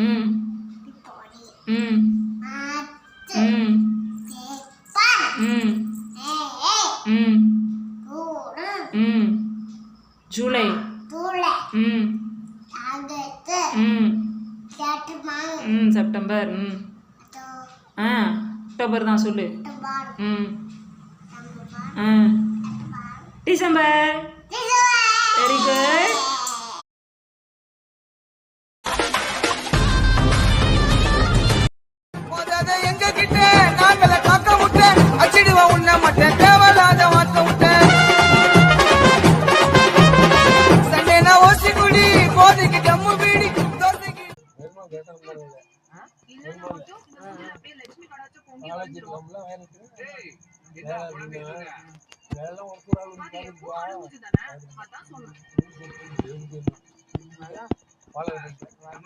ம் ம் ம் ம் ம் ம் ஜூலை ம் ம் ம் செப்டம்பர் ம் அக்டோபர் தான் சொல்லு ம் டிசம்பர் வெரி குட் எங்க கிட்ட நாங்கள காக்க விட்ட அச்சிடுவா உன்ன மட்டும் தேவலாத வார்த்த விட்ட சண்டேனா ஓசி குடி போதைக்கு ஜம்மு பீடி தோசைக்கு